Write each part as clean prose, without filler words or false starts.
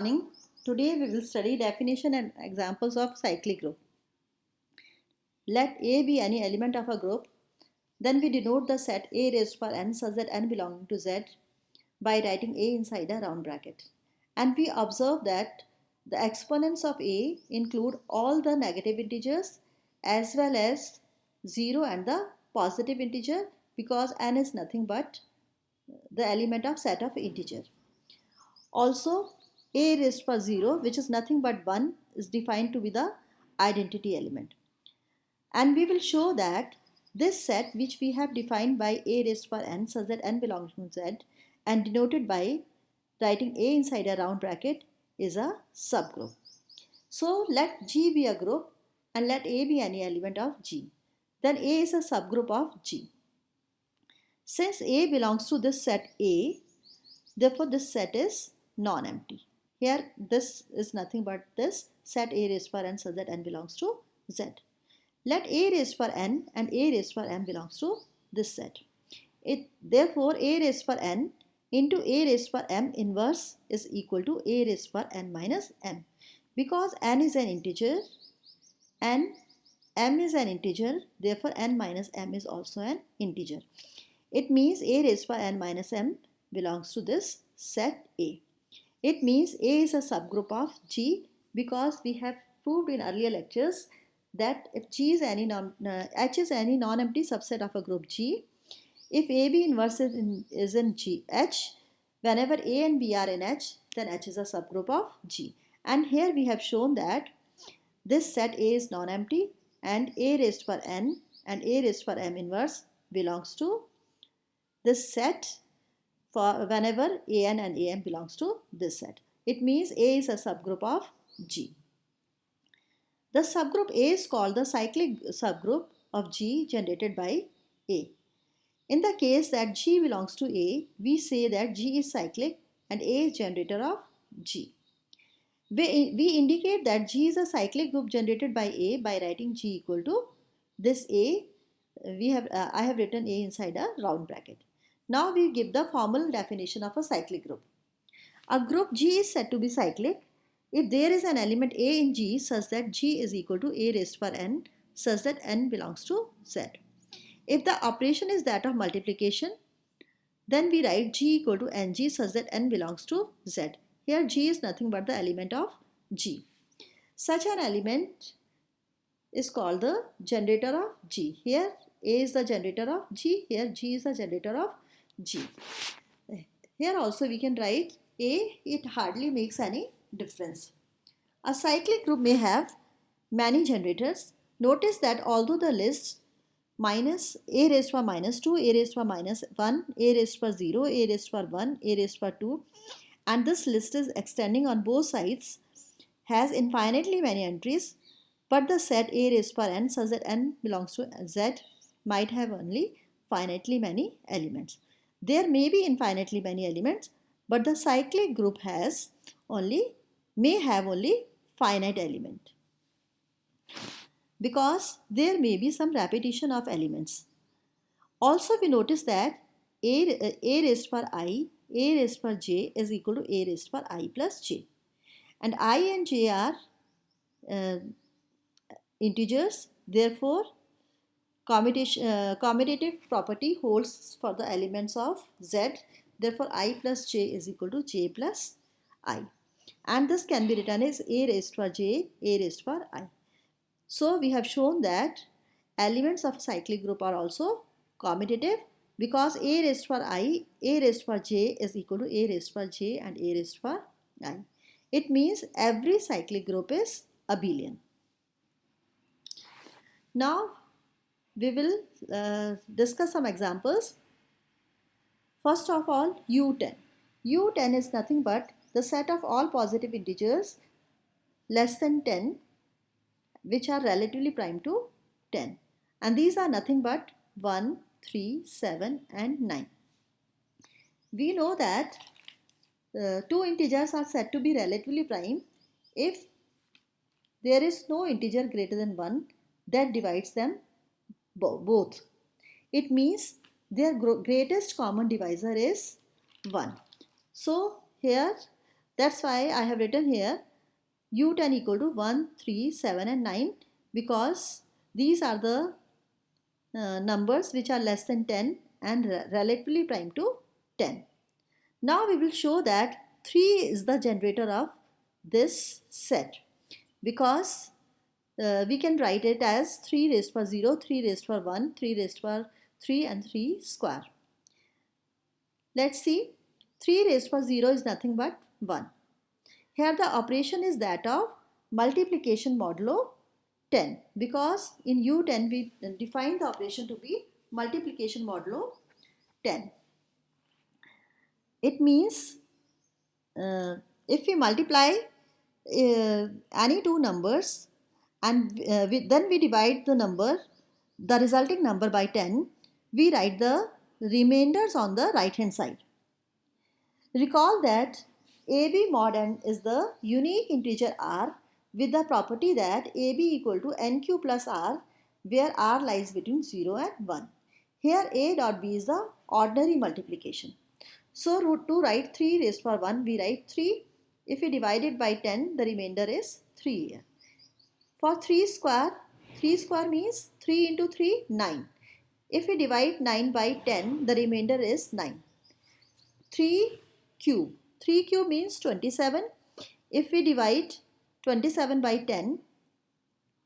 Morning. Today we will study definition and examples of cyclic group. Let A be any element of a group. Then we denote the set A raised to power n such that n belonging to Z by writing A inside a round bracket. And we observe that the exponents of A include all the negative integers as well as 0 and the positive integer, because n is nothing but the element of set of integer. Also, A raised to power 0, which is nothing but 1, is defined to be the identity element. And we will show that this set, which we have defined by A raised to power n such that n belongs to Z and denoted by writing A inside a round bracket, is a subgroup. So let G be a group and let A be any element of G. Then A is a subgroup of G. Since A belongs to this set A, therefore this set is non-empty. Here this is nothing but this set A raised to power n such that n belongs to Z. Let A raised to power n and A raised to power m belongs to this set. Therefore A raised to power n into A raised to power m inverse is equal to A raised to power n minus m. Because n is an integer and m is an integer, therefore n minus m is also an integer. It means A raised to power n minus m belongs to this set A. It means A is a subgroup of G, because we have proved in earlier lectures that if H is any non-empty subset of a group G, if AB inverse is in H, whenever A and B are in H, then H is a subgroup of G. And here we have shown that this set A is non-empty and A raised to power n and A raised to power m inverse belongs to this set for whenever an and am belongs to this set. It means A is a subgroup of G. The subgroup A is called the cyclic subgroup of G generated by A. In the case that G belongs to A, we say that G is cyclic and A is generator of G. We indicate that G is a cyclic group generated by A by writing G equal to this A. I have written A inside a round bracket. Now we give the formal definition of a cyclic group. A group G is said to be cyclic if there is an element A in G such that G is equal to A raised to power n such that n belongs to Z. If the operation is that of multiplication, then we write G equal to Ng such that n belongs to Z. Here G is nothing but the element of G. Such an element is called the generator of G. Here A is the generator of G. Here G is the generator of G. Here also we can write A. It hardly makes any difference. A cyclic group may have many generators. Notice that although the list minus A raised to power minus 2, A raised to power minus 1, A raised to power 0, A raised to power 1, A raised to power 2, and this list is extending on both sides, has infinitely many entries, but the set A raised to power n such that n belongs to Z might have only finitely many elements. There may be infinitely many elements, but the cyclic group may have only finite element, because there may be some repetition of elements. Also we notice that A raised to power I, A raised to power j is equal to A raised to power I plus j. And I and j are integers, therefore commutative property holds for the elements of Z. Therefore I plus j is equal to j plus I. And this can be written as A raised to power j, A raised to power I. So we have shown that elements of cyclic group are also commutative, because A raised to power I, A raised to power j is equal to A raised to power j and A raised to power I. It means every cyclic group is abelian. Now we will discuss some examples. First of all, U10. U10 is nothing but the set of all positive integers less than 10 which are relatively prime to 10, and these are nothing but 1, 3, 7 and 9. We know that two integers are said to be relatively prime if there is no integer greater than 1 that divides them both. It means their greatest common divisor is 1. So here That's why I have written here u10 equal to 1, 3, 7 and 9, because these are the numbers which are less than 10 and relatively prime to 10. Now we will show that 3 is the generator of this set, because we can write it as 3 raised power 0, 3 raised power 1, 3 raised power 3 and 3 square. Let's see, 3 raised power 0 is nothing but 1. Here the operation is that of multiplication modulo 10, because in U10 we define the operation to be multiplication modulo 10. It means if we multiply any two numbers and then we divide the resulting number by 10, we write the remainders on the right hand side. Recall that AB mod n is the unique integer r with the property that AB equal to nq plus r, where r lies between 0 and 1. Here A dot B is the ordinary multiplication. So to write 3 raised power 1, we write 3. If we divide it by 10, the remainder is 3 here. For 3 square means 3 into 3, 9. If we divide 9 by 10, the remainder is 9. 3 cube. 3 cube means 27. If we divide 27 by 10,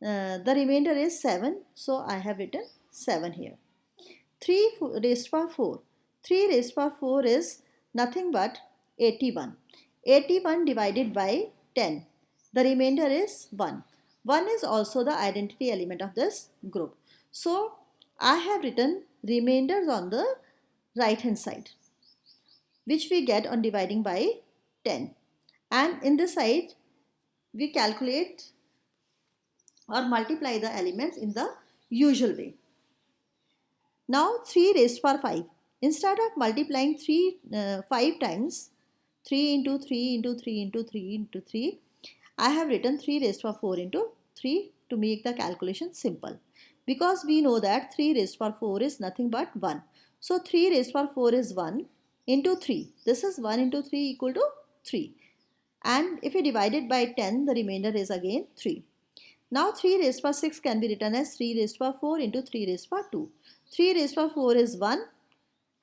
the remainder is 7. So I have written 7 here. 3 raised power 4. 3 raised power 4 is nothing but 81. 81 divided by 10. The remainder is 1. 1 is also the identity element of this group. So I have written remainders on the right hand side, which we get on dividing by 10. And in this side, we calculate or multiply the elements in the usual way. Now 3 raised power 5. Instead of multiplying 5 times, 3 into 3 into 3 into 3 into 3, I have written 3 raised power 4 into 3 to make the calculation simple. Because we know that 3 raised power 4 is nothing but 1. So 3 raised power 4 is 1 into 3. This is 1 into 3 equal to 3. And if we divide it by 10, the remainder is again 3. Now 3 raised power 6 can be written as 3 raised power 4 into 3 raised power 2. 3 raised power 4 is 1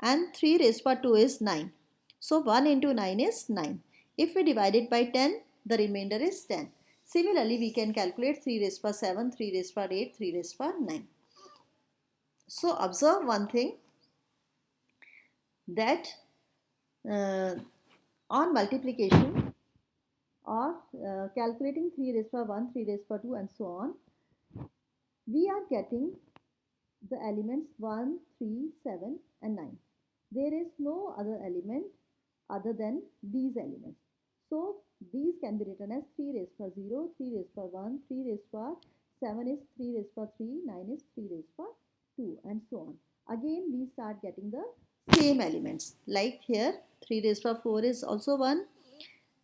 and 3 raised power 2 is 9. So 1 into 9 is 9. If we divide it by 10, the remainder is 10. Similarly, we can calculate 3 raised power 7, 3 raised power 8, 3 raised power 9. So observe one thing, that on multiplication or calculating 3 raised power 1, 3 raised power 2 and so on, we are getting the elements 1, 3, 7 and 9. There is no other element other than these elements. So these can be written as 3 raised power 0, 3 raised power 1, 3 raised power 7 is 3 raised power 3, 9 is 3 raised power 2 and so on. Again we start getting the same elements, like here 3 raised power 4 is also 1,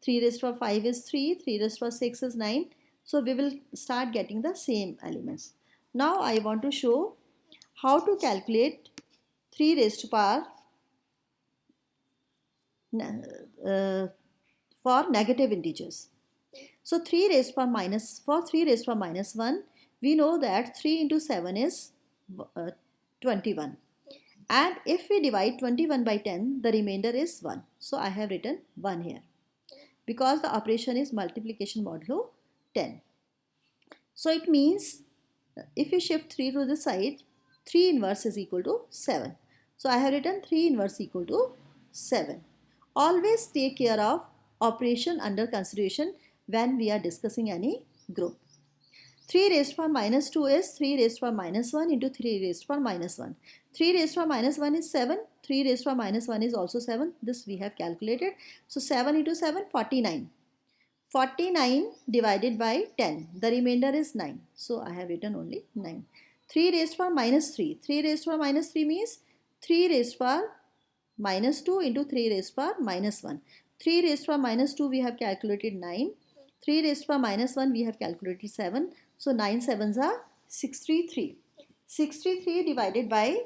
3 raised power 5 is 3, 3 raised power 6 is 9. So we will start getting the same elements. Now I want to show how to calculate 3 raised power for negative integers. So 3 raised power minus 1, we know that 3 into 7 is 21. And if we divide 21 by 10, the remainder is 1. So I have written 1 here, because the operation is multiplication modulo 10. So it means if we shift 3 to the side, 3 inverse is equal to 7. So I have written 3 inverse equal to 7. Always take care of operation under consideration when we are discussing any group. 3 raised power minus 2 is 3 raised power minus 1 into 3 raised power minus 1. 3 raised power minus 1 is 7. 3 raised power minus 1 is also 7. This we have calculated. So 7 into 7, 49. 49 divided by 10. The remainder is 9. So I have written only 9. 3 raised power minus 3. 3 raised power minus 3 means 3 raised power minus 2 into 3 raised power minus 1. 3 raised power minus 2 we have calculated 9. 3 raised power minus 1 we have calculated 7. So 9 sevens are 633. 633 divided by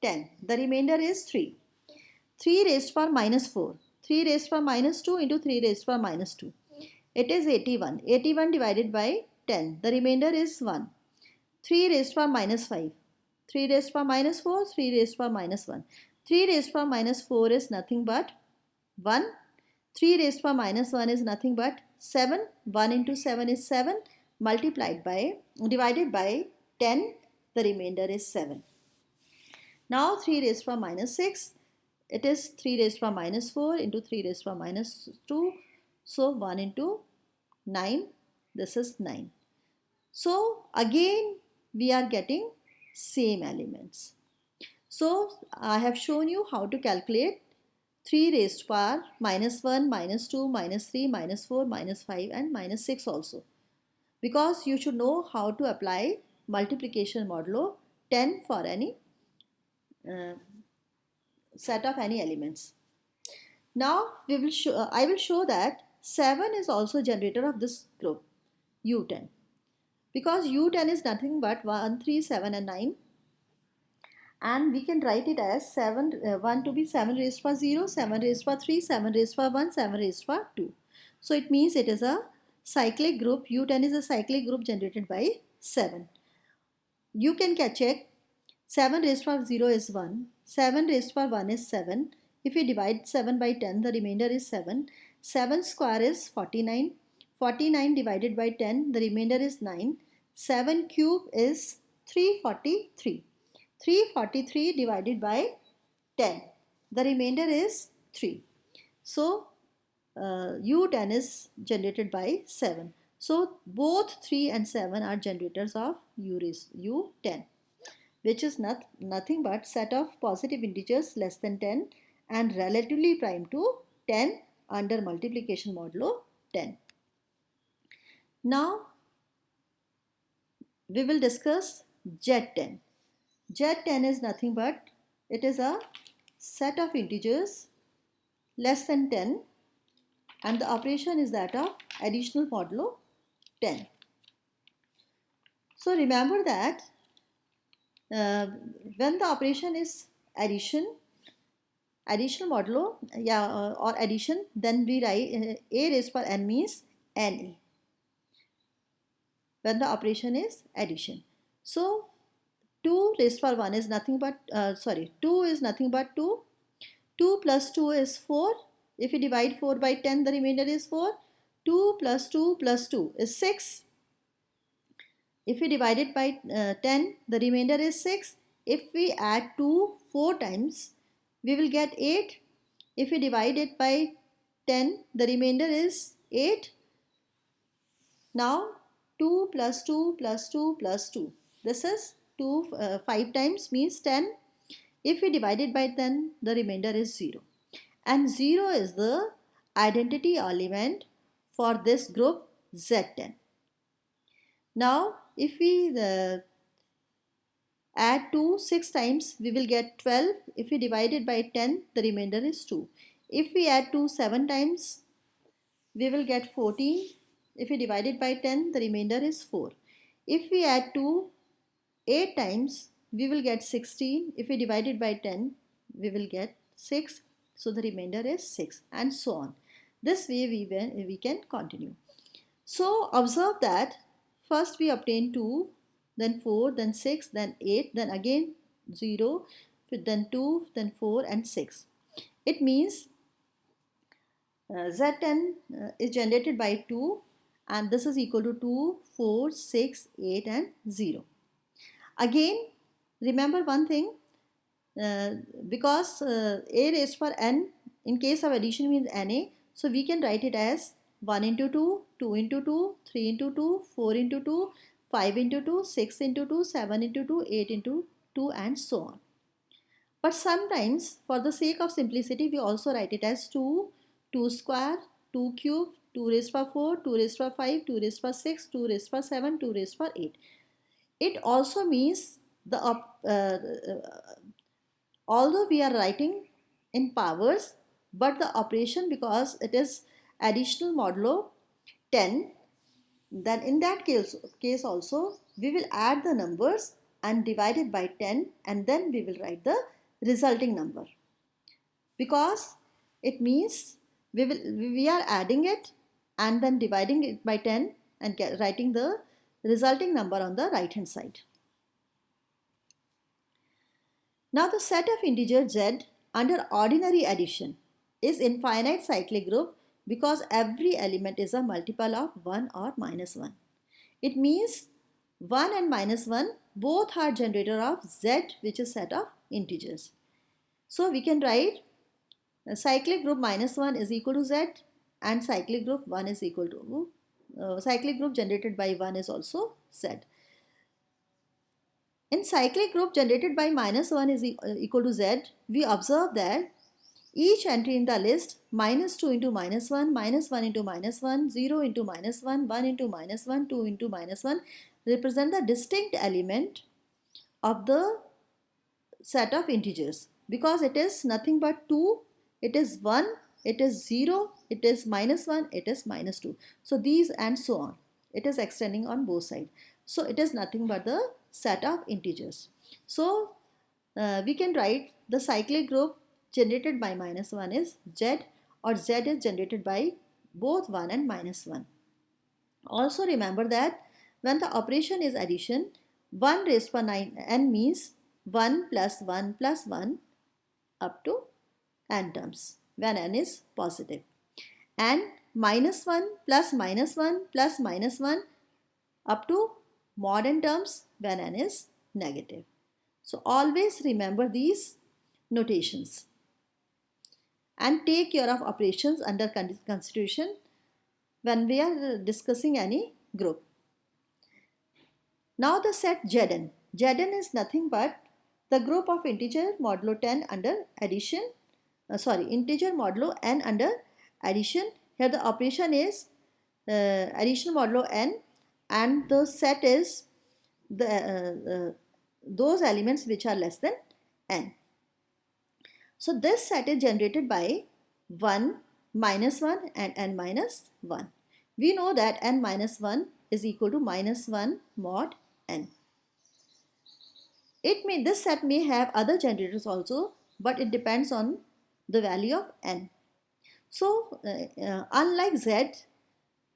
10. The remainder is 3. 3 raised power minus 4. 3 raised power minus 2 into 3 raised power minus 2. It is 81. 81 divided by 10. The remainder is 1. 3 raised power minus 5. 3 raised power minus 4. 3 raised power minus 1. 3 raised power minus 4 is nothing but 1. 3 raised power minus 1 is nothing but 7. 1 into 7 is 7. Divided by 10. The remainder is 7. Now 3 raised power minus 6. It is 3 raised power minus 4 into 3 raised power minus 2. So 1 into 9. This is 9. So again we are getting same elements. So I have shown you how to calculate 3 raised power minus 1, minus 2, minus 3, minus 4, minus 5 and minus 6 also. Because you should know how to apply multiplication modulo 10 for any set of any elements. Now I will show that 7 is also generator of this group U10. Because U10 is nothing but 1, 3, 7 and 9. And we can write it as 1 to be 7 raised power 0, 7 raised power 3, 7 raised power 1, 7 raised power 2. So it means it is a cyclic group. U10 is a cyclic group generated by 7. You can check 7 raised power 0 is 1, 7 raised power 1 is 7. If we divide 7 by 10, the remainder is 7. 7 square is 49. 49 divided by 10, the remainder is 9. 7 cube is 343. 343 divided by 10. The remainder is 3. So U10 is generated by 7. So both 3 and 7 are generators of U10, which is nothing but set of positive integers less than 10 and relatively prime to 10 under multiplication modulo 10. Now we will discuss Z10. Z10 is nothing but it is a set of integers less than 10 and the operation is that of additional modulo 10. So remember that when the operation is additional modulo or addition, then we write a raised power n means na when the operation is addition. So 2 raised power 1 is nothing but 2 is nothing but 2. 2 plus 2 is 4. If we divide 4 by 10, the remainder is 4. 2 plus 2 plus 2 is 6. If we divide it by 10, the remainder is 6. If we add 2 4 times, we will get 8. If we divide it by 10, the remainder is 8. Now 2 plus 2 plus 2 plus 2. This is 5 times means 10. If we divide it by 10, the remainder is 0. And 0 is the identity element for this group Z10. Now, if we add 2 6 times, we will get 12. If we divide it by 10, the remainder is 2. If we add 2 7 times, we will get 14. If we divide it by 10, the remainder is 4. If we add 2 8 times, we will get 16. If we divide it by 10, we will get 6. So the remainder is 6 and so on. This way we can continue. So observe that first we obtain 2, then 4, then 6, then 8, then again 0, then 2, then 4 and 6. It means Z10 is generated by 2 and this is equal to 2, 4, 6, 8 and 0. Again, remember one thing, because a raised power n in case of addition means na, so we can write it as 1 into 2, 2 into 2, 3 into 2, 4 into 2, 5 into 2, 6 into 2, 7 into 2, 8 into 2 and so on. But sometimes for the sake of simplicity we also write it as 2, 2 square, 2 cube, 2 raised power 4, 2 raised power 5, 2 raised power 6, 2 raised power 7, 2 raised power 8. It also means although we are writing in powers, but the operation, because it is additional modulo 10, then in that case also we will add the numbers and divide it by 10 and then we will write the resulting number, because it means we are adding it and then dividing it by 10 and writing the resulting number on the right hand side. Now the set of integer z under ordinary addition is infinite cyclic group because every element is a multiple of 1 or minus 1. It means 1 and minus 1 both are generator of z, which is set of integers. So we can write cyclic group minus 1 is equal to z and cyclic group 1 is equal to cyclic group generated by 1 is also z. In cyclic group generated by minus 1 is equal to z, we observe that each entry in the list minus 2 into minus 1, minus 1 into minus 1, 0 into minus 1, 1 into minus 1, 2 into minus 1 represent the distinct element of the set of integers because it is nothing but 2, it is 1, it is 0, it is minus 1, it is minus 2. So these and so on. It is extending on both sides. So it is nothing but the set of integers. So we can write the cyclic group generated by minus 1 is z, or z is generated by both 1 and minus 1. Also remember that when the operation is addition, 1 raised to 9n means 1 plus 1 plus 1 up to n terms when n is positive, and minus 1 plus minus 1 plus minus 1 up to mod n terms when n is negative. So always remember these notations and take care of operations under consideration when we are discussing any group. Now the set Zn. Zn is nothing but the group of integer modulo 10 under addition, integer modulo n under addition. Here the operation is addition modulo n and the set is those elements which are less than n. So this set is generated by 1, minus 1 and n minus 1. We know that n minus 1 is equal to minus 1 mod n. This set may have other generators also, but it depends on the value of n. So unlike z,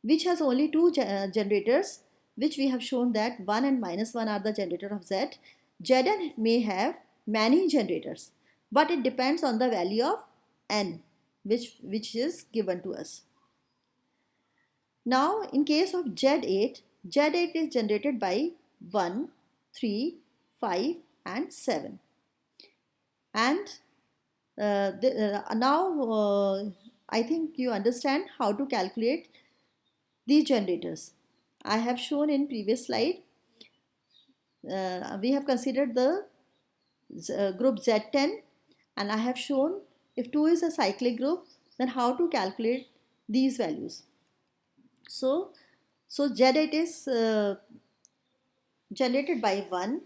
which has only two generators, which we have shown that 1 and minus 1 are the generator of z, Zn may have many generators, but it depends on the value of n, which is given to us. Now in case of Z8, Z8 is generated by 1, 3, 5 and 7. And now I think you understand how to calculate these generators. I have shown in previous slide. We have considered the group Z10, and I have shown if 2 is a cyclic group, then how to calculate these values. So Z8 is generated by 1,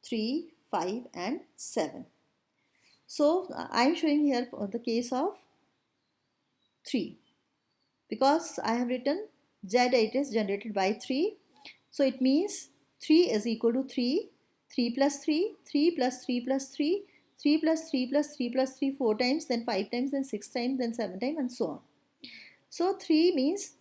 3, 5 and 7. So I am showing here for the case of 3 because I have written Z8 is generated by 3. So it means 3 is equal to 3, 3 plus 3, 3 plus 3 plus 3, 3 plus 3 plus 3 plus 3 4 times, then 5 times, then 6 times, then 7 times and so on. So 3 means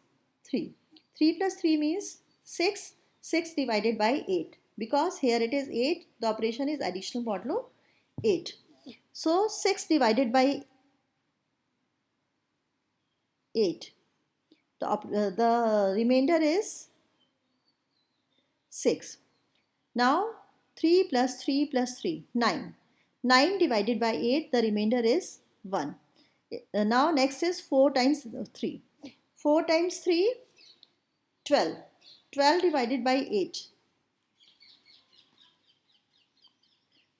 3. 3 plus 3 means 6. 6 divided by 8. Because here it is 8, the operation is additional modulo 8. So 6 divided by 8. The remainder is 6. Now 3 plus 3 plus 3, 9. 9 divided by 8, the remainder is 1. Now next is 4 times 3. 4 times 3, 12. 12 divided by 8.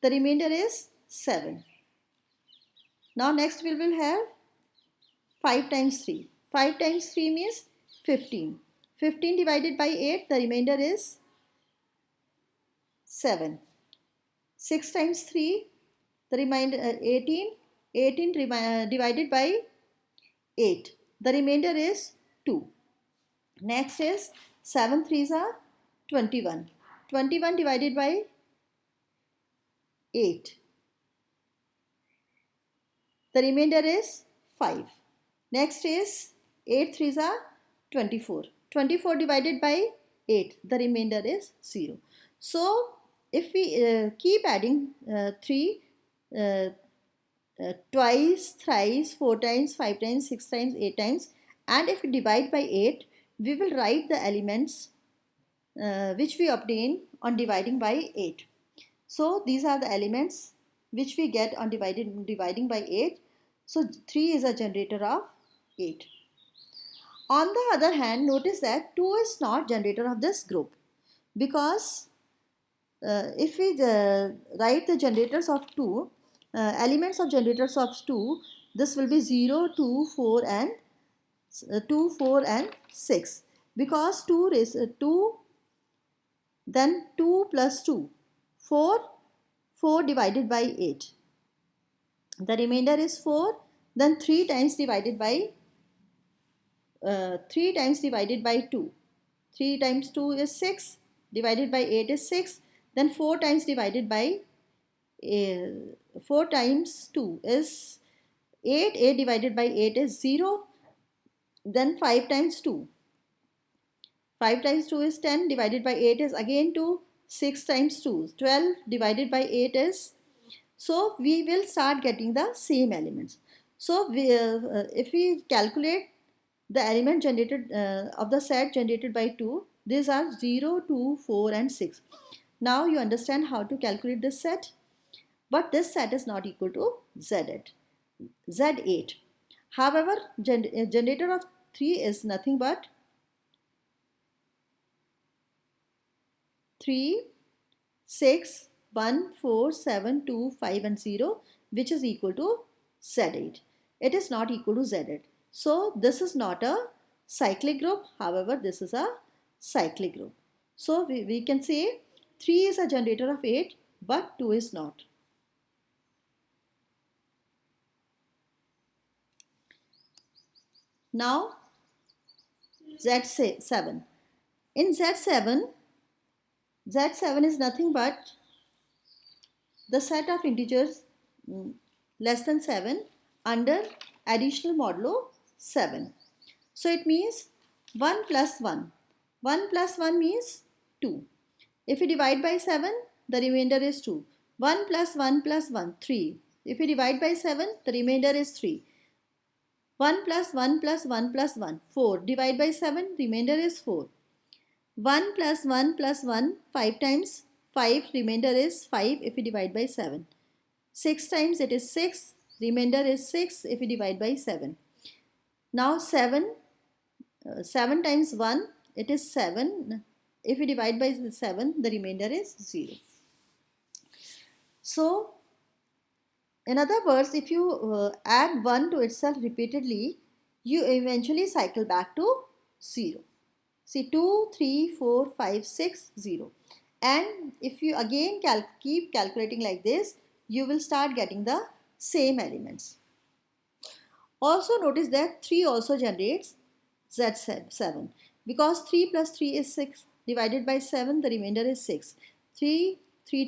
The remainder is 7. Now next we will have 5 times 3. 5 times 3 means 15. 15 divided by 8, the remainder is 7. 6 times 3, the remainder 18. 18 divided by 8. The remainder is 2. Next is 7 3s are 21. 21 divided by 8. The remainder is 5. Next is 8 threes are 24. 24 divided by 8, the remainder is 0. So if we keep adding 3 uh, twice, thrice, 4 times, 5 times, 6 times, 8 times, and if we divide by 8, we will write the elements which we obtain on dividing by 8. So these are the elements which we get on dividing by 8. So 3 is a generator of 8. On the other hand, notice that 2 is not generator of this group, because if we write the generators of 2, elements of generators of 2, this will be 0, 2, 4 and 2, 4 and 6, because 2 is 2, then 2 plus 2, 4, 4 divided by 8. The remainder is 4, then 3 times divided by 2. 3 times 2 is 6, divided by 8 is 6, then 4 times divided by 4 times 2 is 8, 8 divided by 8 is 0, then 5 times 2. 5 times 2 is 10, divided by 8 is again 2, 6 times 2, 12 divided by 8 is, so we will start getting the same elements. So if we calculate the element generated of the set generated by 2, these are 0, 2, 4 and 6. Now you understand how to calculate this set, but this set is not equal to Z8. However, generator of 3 is nothing but 3, 6, 1, 4, 7, 2, 5 and 0, which is equal to Z8. It is not equal to Z8. So this is not a cyclic group. However, this is a cyclic group. So we can say 3 is a generator of 8, but 2 is not. Now Z7. In Z7 is nothing but the set of integers less than 7 under additional modulo 7. So it means 1 plus 1. 1 plus 1 means 2. If we divide by 7, the remainder is 2. 1 plus 1 plus 1, 3. If we divide by 7, the remainder is 3. 1 plus 1 plus 1 plus 1, 4. Divide by 7, remainder is 4. 1 plus 1 plus 1, 5 times 5, remainder is 5 if we divide by 7. 6 times it is 6, remainder is 6 if we divide by 7. Now 7 times 1, it is 7. If we divide by 7, the remainder is 0. So, in other words, if you add 1 to itself repeatedly, you eventually cycle back to 0. See, 2, 3, 4, 5, 6, 0. And if you again keep calculating like this, you will start getting the same elements. Also notice that 3 also generates Z7, because 3 plus 3 is 6, divided by 7, the remainder is 6. 3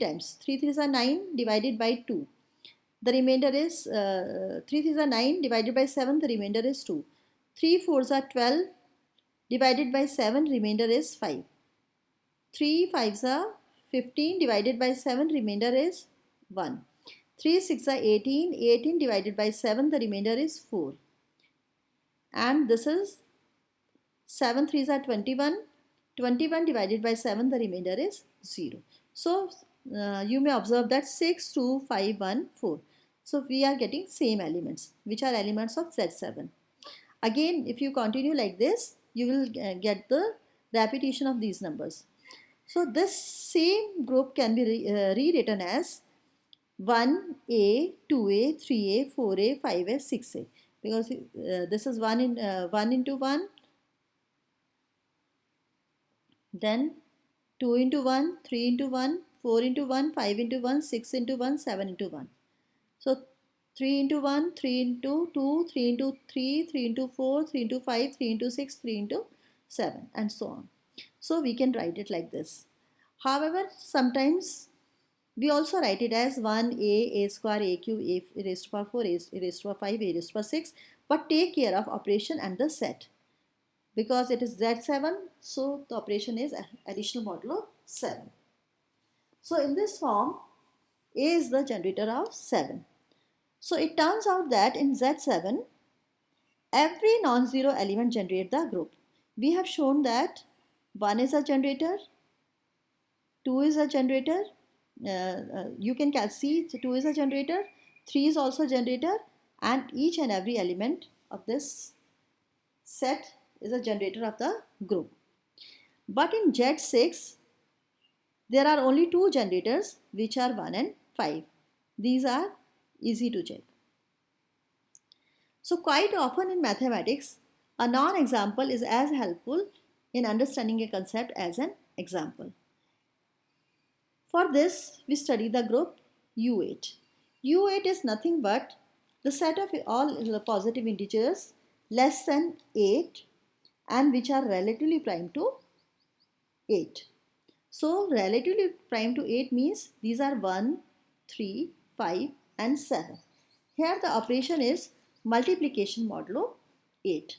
times, 3 3s are 9, divided by 2. The remainder is 3 3s are 9, divided by 7, the remainder is 2. 3 4s are 12, divided by 7, remainder is 5. 3 5s are 15, divided by 7, remainder is 1. 3 6 are 18, 18 divided by 7, the remainder is 4. And this is 7 3s are 21, 21 divided by 7, the remainder is 0. So you may observe that 6, 2, 5, 1, 4. So we are getting same elements, which are elements of Z7. Again, if you continue like this, you will get the repetition of these numbers. So this same group can be rewritten as 1A, 2A, 3A, 4A, 5A, 6A, because this is 1 into 1, then 2 into 1, 3 into 1, 4 into 1, 5 into 1, 6 into 1, 7 into 1. So 3 into 1, 3 into 2, 3 into 3, 3 into 4, 3 into 5, 3 into 6, 3 into 7 and so on. So we can write it like this. However, sometimes We also write it as 1a, a square, a cube, a raised to power 4, a raised to power 5, a raised to power 6. But take care of operation and the set. Because it is Z7, so the operation is additional modulo 7. So in this form, A is the generator of 7. So it turns out that in Z7, every non-zero element generates the group. We have shown that 1 is a generator, 2 is a generator, you can see 2 is a generator, 3 is also a generator, and each and every element of this set is a generator of the group. But in Z6, there are only two generators, which are 1 and 5. These are easy to check. So quite often in mathematics, a non-example is as helpful in understanding a concept as an example. For this, we study the group U8. U8 is nothing but the set of all positive integers less than 8 and which are relatively prime to 8. So relatively prime to 8 means these are 1, 3, 5 and 7. Here the operation is multiplication modulo 8.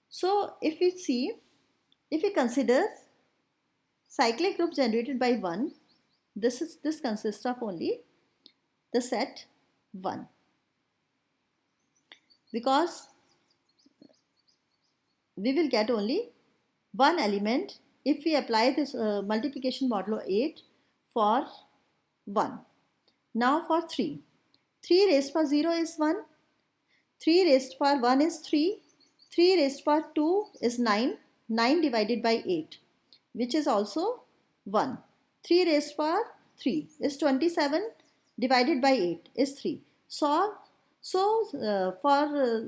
So if we consider cyclic group generated by 1, this consists of only the set 1. Because we will get only one element if we apply this multiplication modulo 8 for 1. Now for 3. 3 raised to power 0 is 1. 3 raised to power 1 is 3. 3 raised to power 2 is 9. 9 divided by 8, which is also 1. 3 raised to power 3 is 27 divided by 8 is 3. So for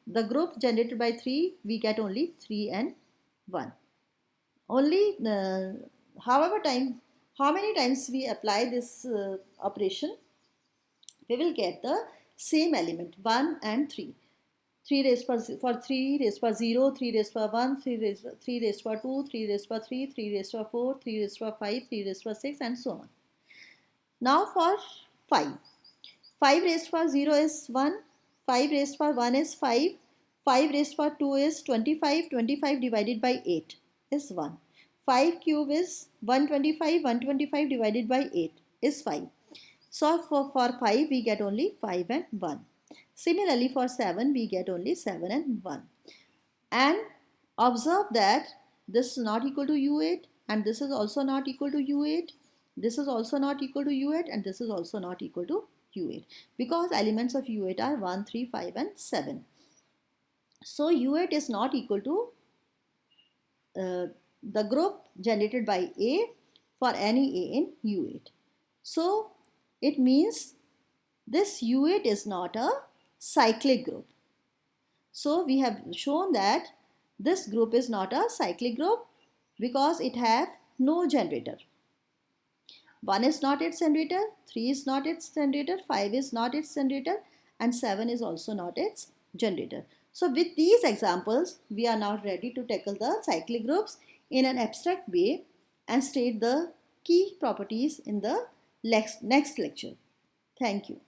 the group generated by 3, we get only 3 and 1. Only how many times we apply this operation, we will get the same element 1 and 3. 3 raised to power 3 raised to power 0, 3 raised to power 1, 3 raised to power 2, 3 raised to power 3, 3 raised to power 4, 3 raised to power 5, 3 raised to power 6 and so on. Now for 5. 5 raised to power 0 is 1, 5 raised to power 1 is 5, 5 raised to power 2 is 25, 25 divided by 8 is 1. 5 cube is 125, 125 divided by 8 is 5. So for 5 we get only 5 and 1. Similarly for 7 we get only 7 and 1. And observe that this is not equal to U8 and this is also not equal to U8. This is also not equal to U8 and this is also not equal to U8 because elements of U8 are 1, 3, 5 and 7. So U8 is not equal to the group generated by A for any A in U8. So it means this U8 is not a cyclic group. So we have shown that this group is not a cyclic group because it has no generator. 1 is not its generator, 3 is not its generator, 5 is not its generator and 7 is also not its generator. So with these examples, we are now ready to tackle the cyclic groups in an abstract way and state the key properties in the next lecture. Thank you.